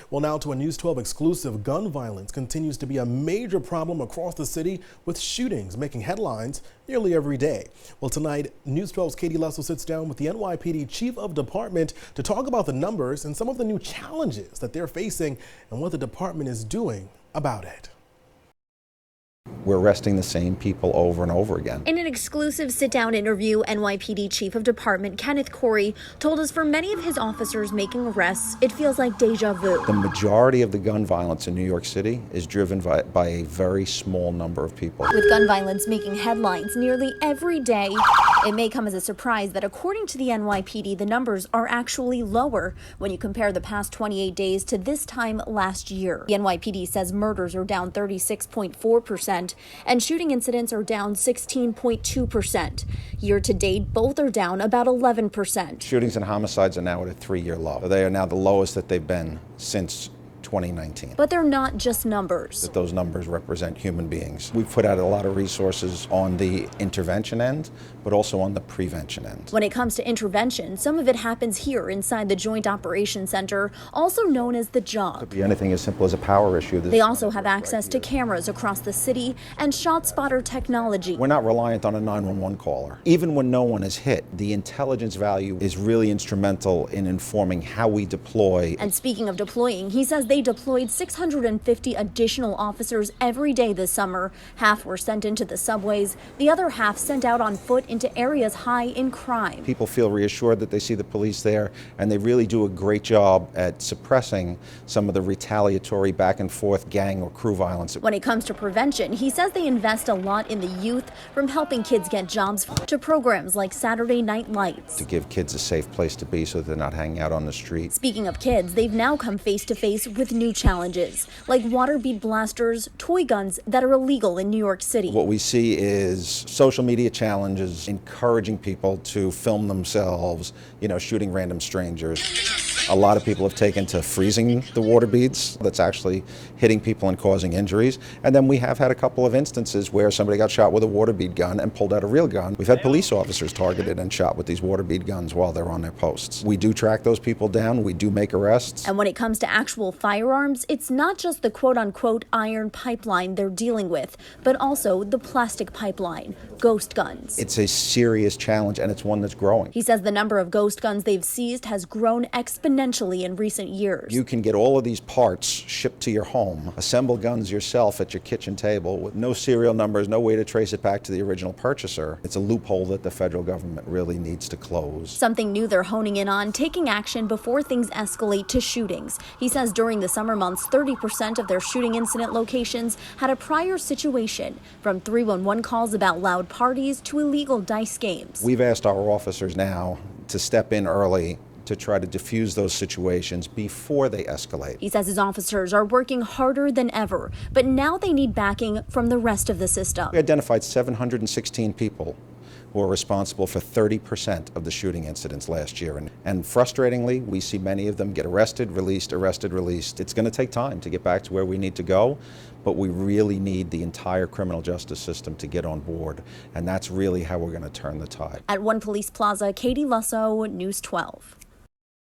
Well, now to a News 12 exclusive. Gun violence continues to be a major problem across the city, with shootings making headlines nearly every day. Well, tonight, News 12's Katie Lusso sits down with the NYPD Chief of Department to talk about the numbers and some of the new challenges that they're facing and what the department is doing about it. We're arresting the same people over and over again. In an exclusive sit-down interview, NYPD Chief of Department Kenneth told us for many of his officers making arrests, it feels like deja vu. The majority of the gun violence in New York City is driven by a very small number of people. With gun violence making headlines nearly every day, it may come as a surprise that according to the NYPD, the numbers are actually lower when you compare the past 28 days to this time last year. The NYPD says murders are down 36.4%. And shooting incidents are down 16.2%. Year to date, both are down about 11%. Shootings and homicides are now at a 3-year low. They are now the lowest that they've been since 2019. But they're not just numbers. Those numbers represent human beings. We've put out a lot of resources on the intervention end, but also on the prevention end. When it comes to intervention, some of it happens here inside the Joint Operations Center, also known as the JOC. Could be anything as simple as a power issue. They also have access to cameras across the city and shot spotter technology. We're not reliant on a 911 caller. Even when no one is hit, the intelligence value is really instrumental in informing how we deploy. And speaking of deploying, he says they deployed 650 additional officers every day this summer. Half were sent into the subways, the other half sent out on foot into areas high in crime. People feel reassured that they see the police there, and they really do a great job at suppressing some of the retaliatory back and forth gang or crew violence. When it comes to prevention, he says they invest a lot in the youth, from helping kids get jobs to programs like Saturday Night Lights. To give kids a safe place to be so they're not hanging out on the street. Speaking of kids, they've now come face to face with new challenges, like water bead blasters, toy guns that are illegal in New York City. What we see is social media challenges, encouraging people to film themselves, shooting random strangers. A lot of people have taken to freezing the water beads. That's actually hitting people and causing injuries. And then we have had a couple of instances where somebody got shot with a water bead gun and pulled out a real gun. We've had police officers targeted and shot with these water bead guns while they're on their posts. We do track those people down. We do make arrests. And when it comes to actual firearms, it's not just the quote-unquote iron pipeline they're dealing with, but also the plastic pipeline, ghost guns. It's a serious challenge, and it's one that's growing. He says the number of ghost guns they've seized has grown exponentially in recent years. You can get all of these parts shipped to your home, assemble guns yourself at your kitchen table with no serial numbers, no way to trace it back to the original purchaser. It's a loophole that the federal government really needs to close. Something new they're honing in on, taking action before things escalate to shootings. He says during the summer months, 30% of their shooting incident locations had a prior situation, from 311 calls about loud parties to illegal dice games. We've asked our officers now to step in early to try to diffuse those situations before they escalate. He says his officers are working harder than ever, but now they need backing from the rest of the system. We identified 716 people who are responsible for 30% of the shooting incidents last year. And frustratingly, we see many of them get arrested, released, arrested, released. It's going to take time to get back to where we need to go, but we really need the entire criminal justice system to get on board. And that's really how we're going to turn the tide. At One Police Plaza, Katie Lusso, News 12.